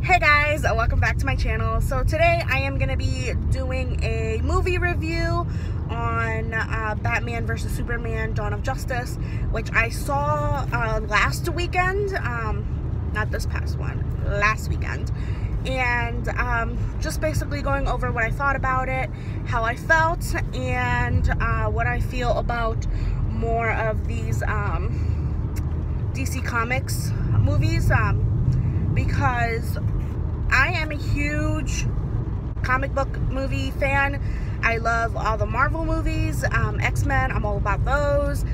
Hey guys, welcome back to my channel. So today I am going to be doing a movie review on Batman vs. Superman Dawn of Justice, which I saw last weekend, not this past one, last weekend. And just basically going over what I thought about it, how I felt, and what I feel about more of these DC Comics movies, because I am a huge comic book movie fan. I love all the Marvel movies, X-Men, I'm all about those.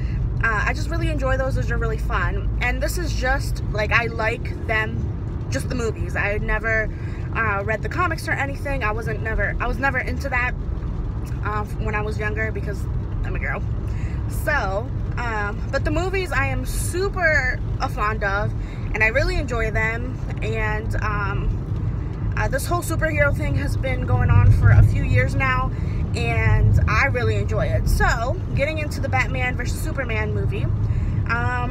I just really enjoy those. Those are really fun. And this is just, like, I like them, just the movies. I had never read the comics or anything. I was never into that when I was younger because I'm a girl. So, but the movies I am super fond of, and I really enjoy them. And this whole superhero thing has been going on for a few years now, and I really enjoy it. So, getting into the Batman vs. Superman movie.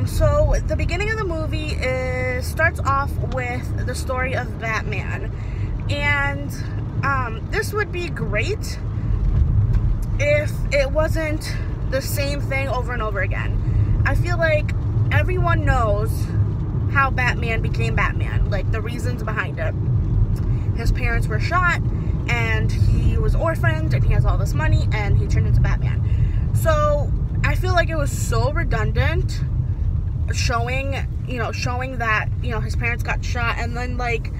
So the beginning of the movie starts off with the story of Batman, and this would be great if it wasn't the same thing over and over again. I feel like everyone knows how Batman became Batman, like the reasons behind it. His parents were shot, and he was orphaned, and he has all this money, and he turned into Batman. So I feel like it was so redundant, showing that, his parents got shot, and then, like,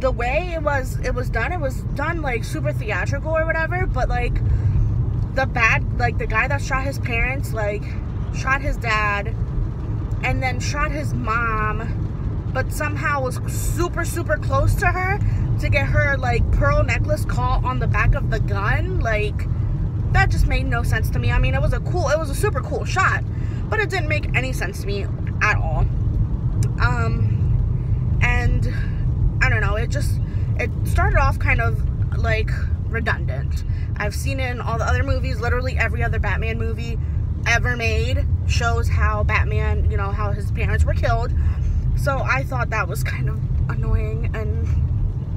the way it was done like super theatrical or whatever. But like the guy that shot his parents, like, shot his dad and then shot his mom, but somehow was super close to her to get her, like, pearl necklace caught on the back of the gun. Like, that just made no sense to me. I mean, it was a super cool shot, but it didn't make any sense to me at all. And I don't know, it started off kind of like redundant. I've seen it in all the other movies. Literally every other Batman movie ever made shows how Batman, how his parents were killed. So I thought that was kind of annoying and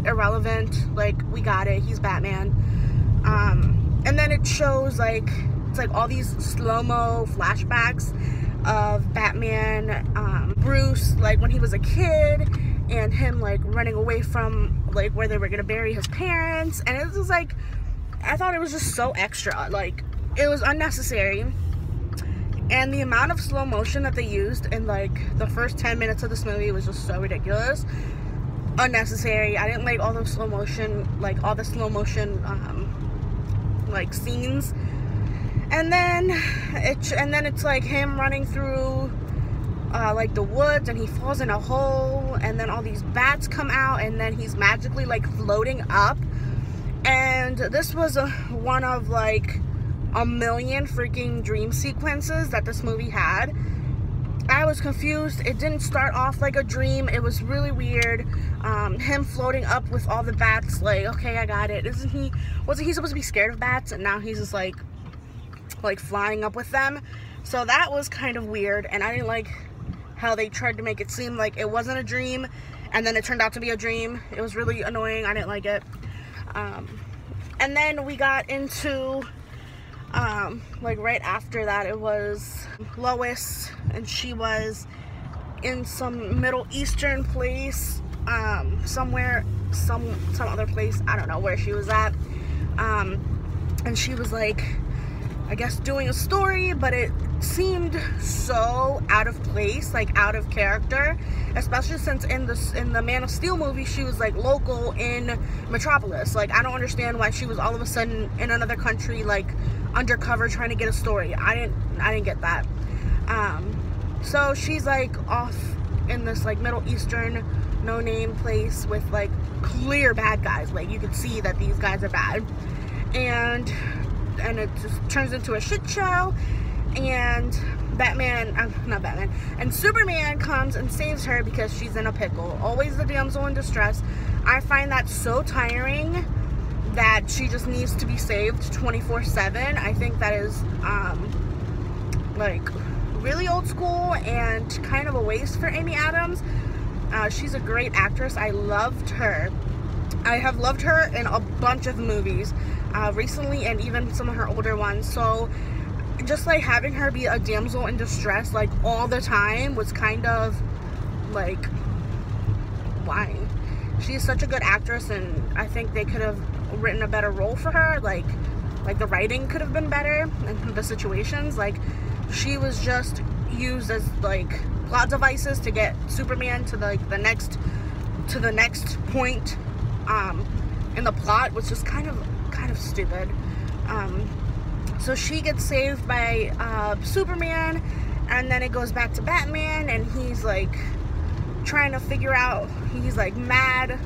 irrelevant. Like, we got it, he's Batman. And then it shows, like, it's like all these slow-mo flashbacks of Batman, Bruce, like, when he was a kid, and him, like, running away from, like, where they were gonna bury his parents. And it was like, I thought it was just so extra. Like, it was unnecessary. And the amount of slow motion that they used in, like, the first 10 minutes of this movie was just so ridiculous. Unnecessary. I didn't like all the slow motion, like, scenes. And then it's like him running through like the woods, and he falls in a hole, and then all these bats come out, and then he's magically, like, floating up. And this was one of, like, a million freaking dream sequences that this movie had. I was confused. It didn't start off like a dream. It was really weird. Him floating up with all the bats, like, okay, I got it. Wasn't he supposed to be scared of bats, and now he's just like flying up with them? So that was kind of weird, and I didn't like how they tried to make it seem like it wasn't a dream, and then it turned out to be a dream. It was really annoying. I didn't like it. And then we got into like, right after that, it was Lois, and she was in some Middle Eastern place, somewhere, some other place, I don't know where she was at, and she was, like, I guess doing a story, but it seemed so out of place, like, out of character, especially since in the Man of Steel movie, she was, like, local in Metropolis. Like, I don't understand why she was all of a sudden in another country, like, undercover trying to get a story. I didn't get that. So she's, like, off in this, like, Middle Eastern no-name place with, like, clear bad guys. Like, you could see that these guys are bad, and it just turns into a shit show. And and Superman comes and saves her because she's in a pickle. Always the damsel in distress. I find that so tiring that she just needs to be saved 24/7. I think that is like really old school and kind of a waste for Amy Adams. She's a great actress. I loved her. I have loved her in a bunch of movies recently, and even some of her older ones. So just like having her be a damsel in distress like all the time was kind of like, why? She is such a good actress, and I think they could have written a better role for her. Like the writing could have been better, and the situations. Like, she was just used as like plot devices to get Superman to like the next point in the plot, which is kind of stupid. So she gets saved by Superman, and then it goes back to Batman, and he's like trying to figure out, he's like mad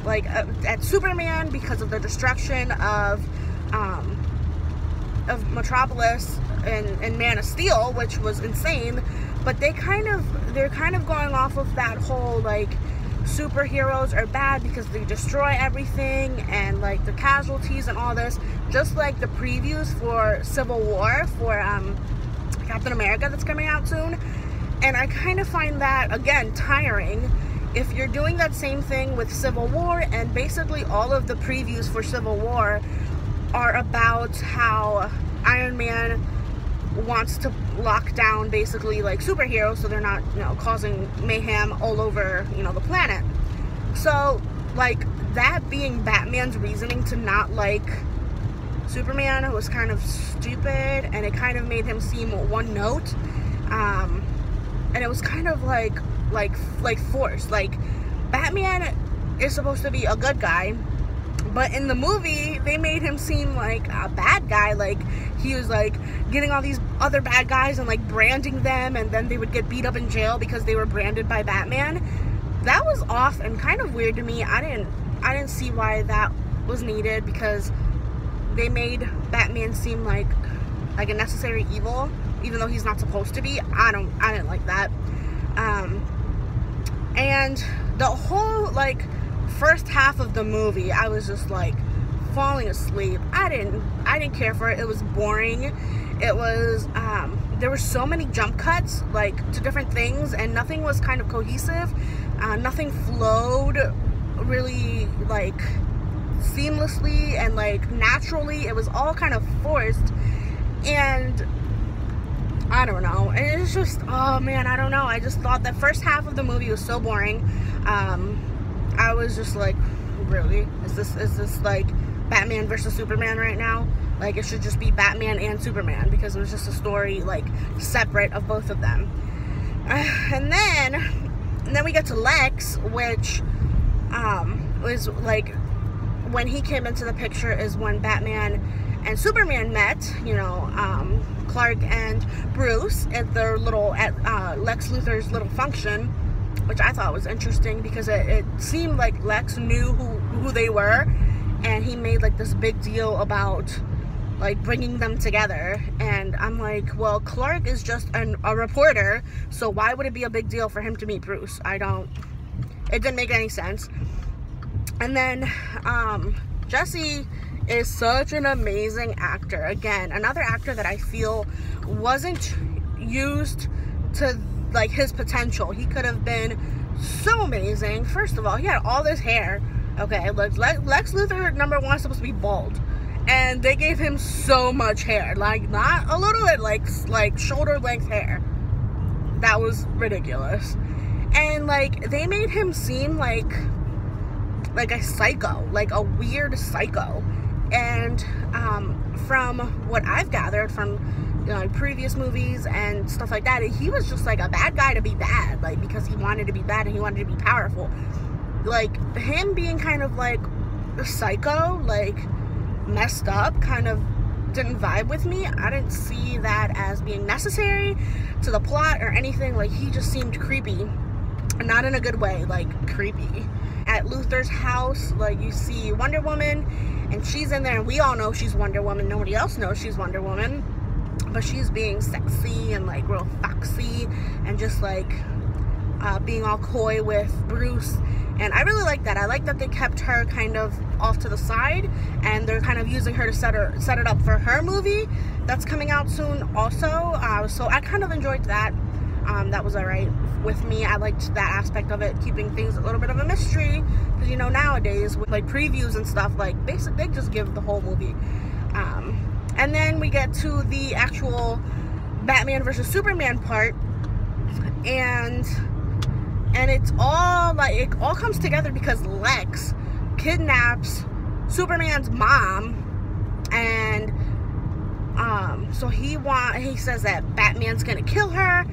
at Superman because of the destruction of Metropolis and Man of Steel, which was insane. But they're kind of going off of that whole like superheroes are bad because they destroy everything, and like the casualties and all this, just like the previews for Civil War for Captain America that's coming out soon. And I kind of find that, again, tiring. If you're doing that same thing with Civil War, and basically all of the previews for Civil War are about how Iron Man wants to lock down basically like superheroes so they're not, you know, causing mayhem all over, you know, the planet. So like that being Batman's reasoning to not like Superman was kind of stupid, and it kind of made him seem one note, and it was kind of like forced. Like, Batman is supposed to be a good guy, but in the movie they made him seem like a bad guy. Like, he was like getting all these other bad guys and like branding them, and then they would get beat up in jail because they were branded by Batman. That was off and kind of weird to me. I didn't see why that was needed, because they made Batman seem like a necessary evil, even though he's not supposed to be. I didn't like that. And the whole like first half of the movie, I was just like falling asleep. I didn't care for it. It was boring. It was there were so many jump cuts like to different things, and nothing was kind of cohesive. Nothing flowed really like seamlessly and like naturally. It was all kind of forced, and I don't know. It's just, oh man, I don't know. I just thought the first half of the movie was so boring. I was just like, really? Is this like Batman versus Superman right now? Like, it should just be Batman and Superman, because it was just a story like separate of both of them. And then we get to Lex, which was like, when he came into the picture is when Batman and Superman met, you know, Clark and Bruce at their little, Lex Luthor's little function, which I thought was interesting, because it seemed like Lex knew who they were, and he made like this big deal about like bringing them together. And I'm like, well, Clark is just a reporter, so why would it be a big deal for him to meet Bruce? It didn't make any sense. And then Jesse is such an amazing actor. Again, another actor that I feel wasn't used to like his potential. He could have been so amazing. First of all, he had all this hair. Okay, Lex Luthor, number one, is supposed to be bald, and they gave him so much hair. Like, not a little bit, like shoulder length hair. That was ridiculous. And like, they made him seem like a psycho, like a weird psycho. And from what I've gathered from, you know, previous movies and stuff like that, he was just like a bad guy to be bad, like, because he wanted to be bad and he wanted to be powerful. Like, him being kind of like a psycho, like messed up, kind of didn't vibe with me. I didn't see that as being necessary to the plot or anything. Like, he just seemed creepy, not in a good way, like creepy. At Luthor's house, like, you see Wonder Woman, and she's in there, and we all know she's Wonder Woman. Nobody else knows she's Wonder Woman, but she's being sexy and like real foxy, and just like being all coy with Bruce. And I really like that. I like that they kept her kind of off to the side, and they're kind of using her to set it up for her movie that's coming out soon also. So I kind of enjoyed that. That was alright with me. I liked that aspect of it, keeping things a little bit of a mystery, because you know, nowadays with like previews and stuff, like basically they just give the whole movie. And then we get to the actual Batman versus Superman part, and it's all like, it all comes together because Lex kidnaps Superman's mom, and so he says that Batman's gonna kill her,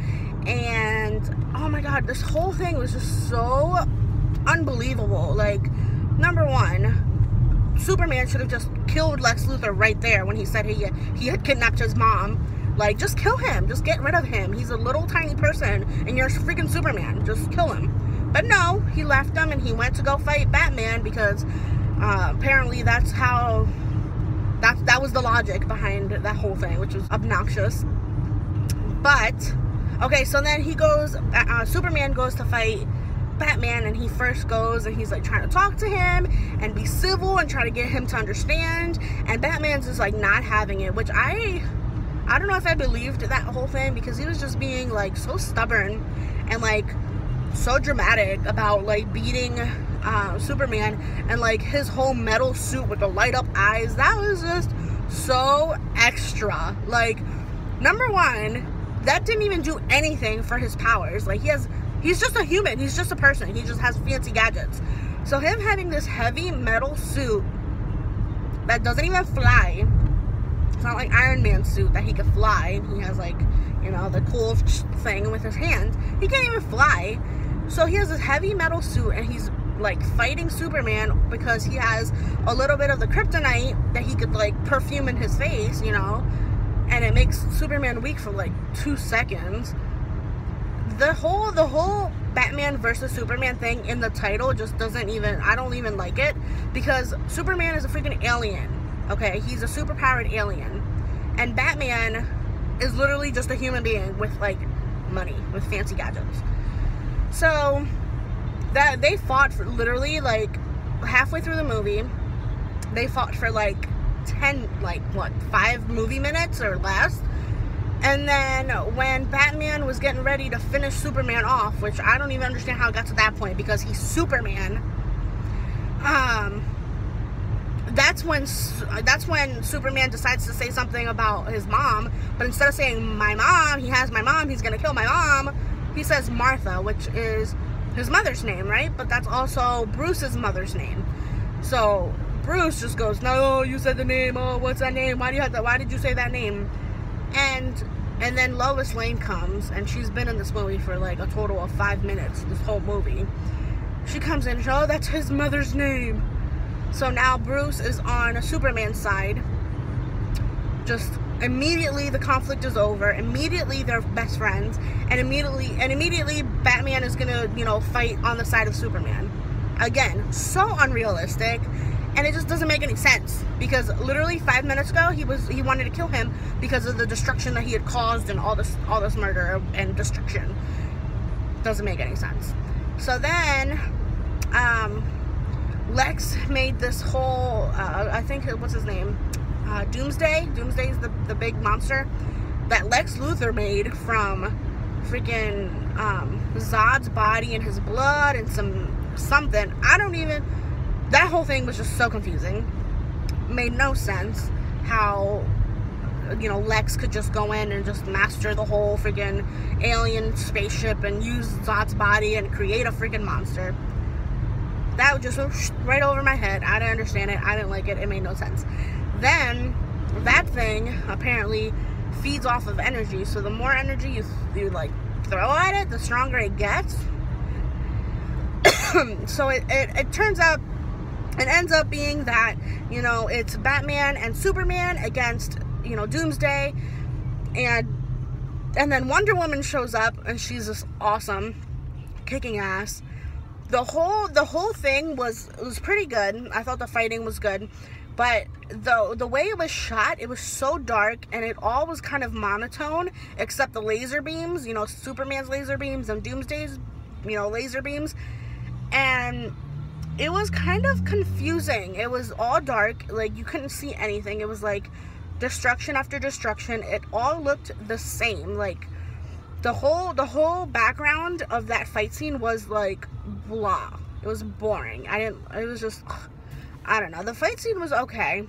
and oh my god, this whole thing was just so unbelievable. Like, number one, Superman should have just killed Lex Luthor right there when he said he had kidnapped his mom. Like, just kill him, just get rid of him. He's a little tiny person and you're freaking Superman, just kill him. But no, he left him and he went to go fight Batman, because apparently that's how, that was the logic behind that whole thing, which was obnoxious. But okay, so then he goes, Superman goes to fight Batman, and he first goes and he's like trying to talk to him and be civil and try to get him to understand, and Batman's just like not having it, which I don't know if I believed that whole thing, because he was just being like so stubborn and like so dramatic about like beating Superman, and like his whole metal suit with the light up eyes, that was just so extra. Like, number one, that didn't even do anything for his powers. Like, he's just a human, he's just a person, he just has fancy gadgets. So him having this heavy metal suit that doesn't even fly, it's not like Iron Man's suit that he could fly, he has like, you know, the cool thing with his hands, he can't even fly. So he has this heavy metal suit and he's like fighting Superman because he has a little bit of the kryptonite that he could like perfume in his face, you know, and it makes Superman weak for like 2 seconds. The whole Batman versus Superman thing in the title just doesn't even, I don't even like it, because Superman is a freaking alien, okay? He's a superpowered alien, and Batman is literally just a human being with like money, with fancy gadgets. So that they fought for literally like halfway through the movie, they fought for like 5 movie minutes or less. And then when Batman was getting ready to finish Superman off, which I don't even understand how it got to that point, because he's Superman, that's when Superman decides to say something about his mom, but instead of saying my mom, he has my mom, he's gonna kill my mom, he says Martha, which is his mother's name, right? But that's also Bruce's mother's name. So Bruce just goes, no, you said the name, oh, what's that name, why did you say that name? And then Lois Lane comes, and she's been in this movie for like a total of 5 minutes, this whole movie. She comes in and says, oh, that's his mother's name. So now Bruce is on Superman's side. Just immediately the conflict is over. Immediately they're best friends, and immediately Batman is gonna, you know, fight on the side of Superman. Again, so unrealistic. And it just doesn't make any sense, because literally 5 minutes ago he wanted to kill him because of the destruction that he had caused and all this murder and destruction. Doesn't make any sense. So then Lex made this whole I think, what's his name, Doomsday. Doomsday is the big monster that Lex Luthor made from freaking Zod's body and his blood and something. That whole thing was just so confusing. Made no sense how, you know, Lex could just go in and just master the whole freaking alien spaceship and use Zod's body and create a freaking monster. That just went right over my head. I didn't understand it. I didn't like it. It made no sense. Then that thing apparently feeds off of energy. So the more energy you like throw at it, the stronger it gets. So it turns out, it ends up being that, you know, it's Batman and Superman against, you know, Doomsday, and then Wonder Woman shows up, and she's just awesome, kicking ass. The whole thing was pretty good. I thought the fighting was good, but the way it was shot, it was so dark, and it all was kind of monotone, except the laser beams, you know, Superman's laser beams and Doomsday's, you know, laser beams, and it was kind of confusing. It was all dark, like you couldn't see anything. It was like destruction after destruction. It all looked the same. Like, the whole background of that fight scene was like blah. It was boring. It was just, I don't know. The fight scene was okay.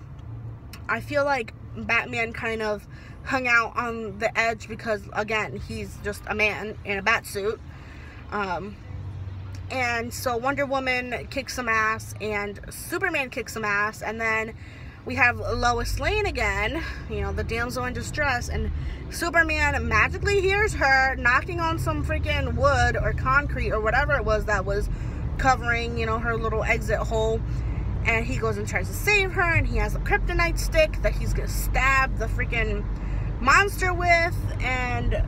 I feel like Batman kind of hung out on the edge because, again, he's just a man in a bat suit. And so Wonder Woman kicks some ass and Superman kicks some ass, and then we have Lois Lane again, you know, the damsel in distress, and Superman magically hears her knocking on some freaking wood or concrete or whatever it was that was covering, you know, her little exit hole, and he goes and tries to save her, and he has a kryptonite stick that he's gonna stab the freaking monster with. And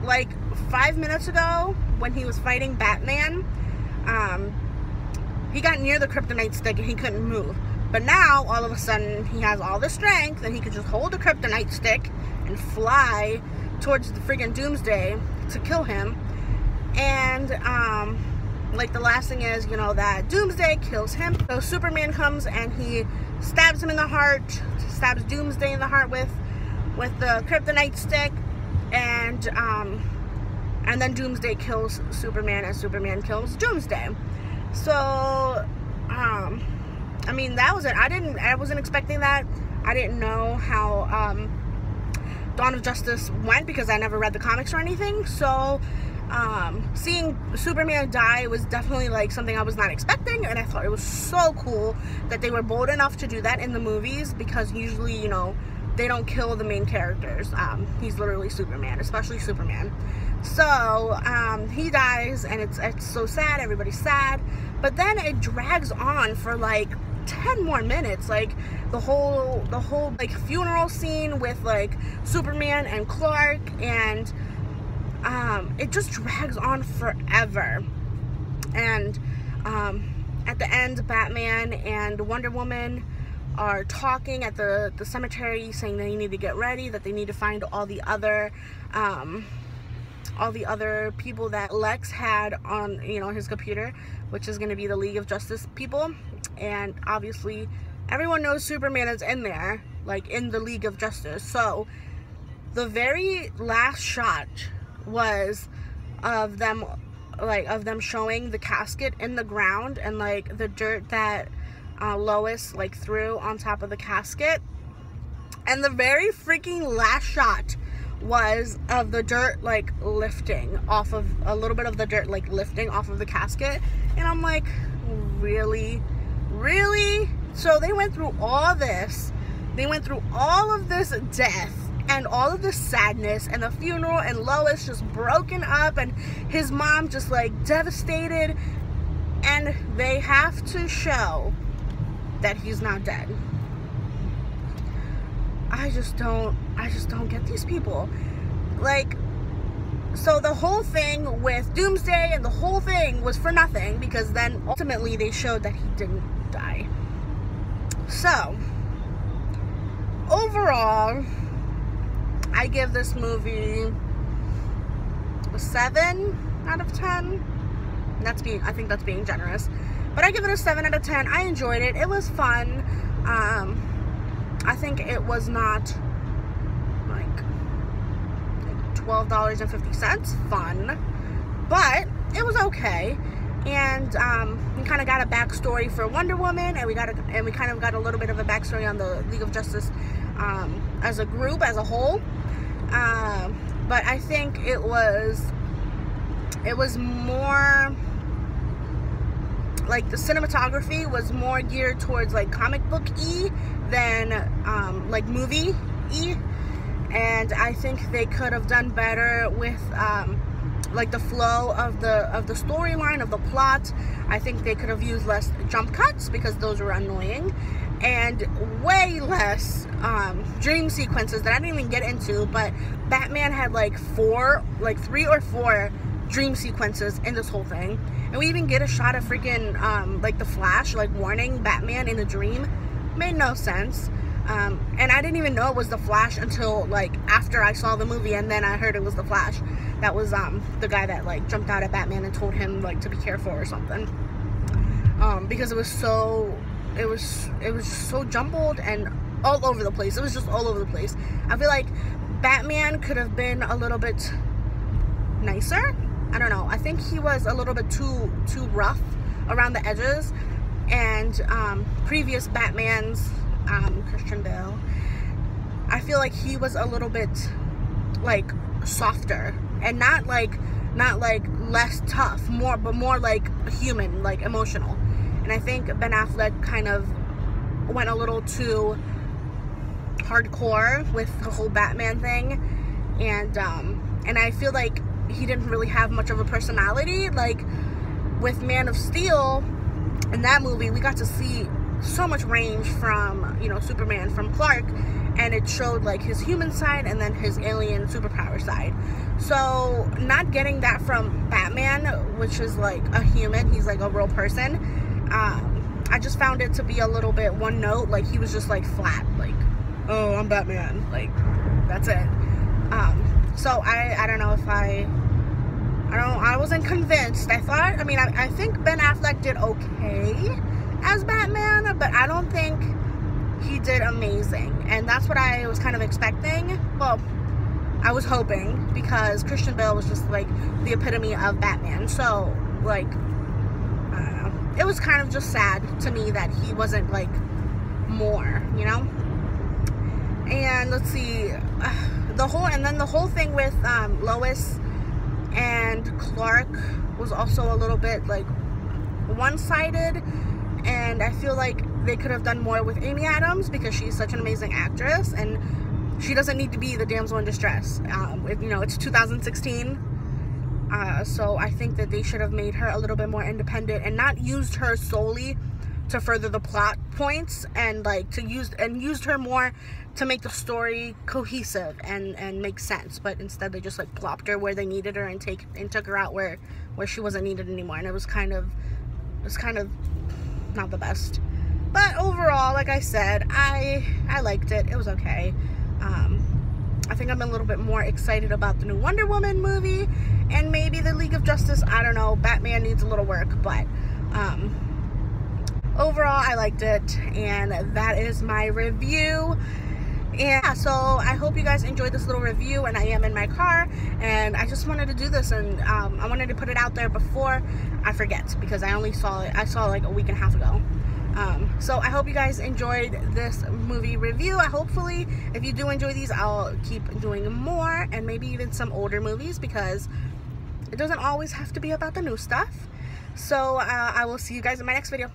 like 5 minutes ago when he was fighting Batman, he got near the kryptonite stick and he couldn't move, but now all of a sudden he has all the strength and he could just hold the kryptonite stick and fly towards the freaking Doomsday to kill him. And like the last thing is, you know, that Doomsday kills him, so Superman comes and he stabs him in the heart, stabs Doomsday in the heart with the kryptonite stick, and then Doomsday kills Superman and Superman kills Doomsday. So I mean, that was it. I wasn't expecting that. I didn't know how Dawn of Justice went because I never read the comics or anything. So seeing Superman die was definitely like something I was not expecting, and I thought it was so cool that they were bold enough to do that in the movies, because usually, you know, they don't kill the main characters. He's literally Superman, especially Superman. So he dies, and it's so sad. Everybody's sad, but then it drags on for like 10 more minutes, like the whole like funeral scene with like Superman and Clark, and it just drags on forever. And at the end, Batman and Wonder Woman are talking at the cemetery, saying they need to get ready, that they need to find all the other people that Lex had on, you know, his computer, which is going to be the League of Justice people. And obviously everyone knows Superman is in there, like in the League of Justice. So the very last shot was of them showing the casket in the ground and like the dirt that Lois like threw on top of the casket, and the very freaking last shot was of the dirt like lifting off of, a little bit of the dirt like lifting off of the casket. And I'm like, really? So they went through all this, they went through all of this death and all of the sadness and the funeral, and Lois just broken up and his mom just like devastated, and they have to show that he's not dead. I just don't get these people. Like, so the whole thing with Doomsday and the whole thing was for nothing, because then ultimately they showed that he didn't die. So overall, I give this movie a 7 out of 10. I think that's being generous, but I give it a 7 out of 10. I enjoyed it. It was fun. I think it was not like $12.50 fun, but it was okay. And we kind of got a backstory for Wonder Woman, and we kind of got a little bit of a backstory on the League of Justice as a group, as a whole. But I think it was more like the cinematography was more geared towards like comic book-y than like movie-y, and I think they could have done better with like the flow of the storyline, of the plot. I think they could have used less jump cuts, because those were annoying, and way less dream sequences that I didn't even get into. But Batman had like 3 or 4 dream sequences in this whole thing, and we even get a shot of freaking like the Flash like warning Batman in a dream. Made no sense. And I didn't even know it was the Flash until like after I saw the movie, and then I heard it was the Flash. That was the guy that like jumped out at Batman and told him like to be careful or something, because it was just so jumbled and all over the place. It was just all over the place. I feel like Batman could have been a little bit nicer. I don't know. I think he was a little bit too rough around the edges. And previous Batman's, Christian Bale, I feel like he was a little bit like softer, and not like less tough, but more like human, like emotional. And I think Ben Affleck kind of went a little too hardcore with the whole Batman thing, and I feel like he didn't really have much of a personality. Like with Man of Steel, in that movie, we got to see so much range from, you know, Superman, from Clark, and it showed like his human side and then his alien superpower side. So not getting that from Batman, which is like a human, he's like a real person, I just found it to be a little bit one note. Like he was just like flat, like, oh, I'm Batman, like that's it. So I don't know if I wasn't convinced. I think Ben Affleck did okay as Batman, but I don't think he did amazing, and that's what I was kind of expecting. Well, I was hoping, because Christian Bale was just like the epitome of Batman. So like, I don't know, it was kind of just sad to me that he wasn't like more, you know. And let's see, the whole thing with Lois and Clark was also a little bit like one-sided, and I feel like they could have done more with Amy Adams, because she's such an amazing actress, and she doesn't need to be the damsel in distress. You know, it's 2016, so I think that they should have made her a little bit more independent and not used her solely to further the plot points, and like used her more to make the story cohesive and make sense. But instead they just like plopped her where they needed her and took her out where she wasn't needed anymore, and it was kind of not the best. But overall, like I said, I liked it. It was okay. I think I'm a little bit more excited about the new Wonder Woman movie, and maybe the League of Justice. I don't know. Batman needs a little work, but overall, I liked it, and that is my review. And yeah, so I hope you guys enjoyed this little review, and I am in my car, and I just wanted to do this, and I wanted to put it out there before I forget, because I saw it like a week and a half ago. So I hope you guys enjoyed this movie review. Hopefully, if you do enjoy these, I'll keep doing more, and maybe even some older movies, because it doesn't always have to be about the new stuff. So I will see you guys in my next video.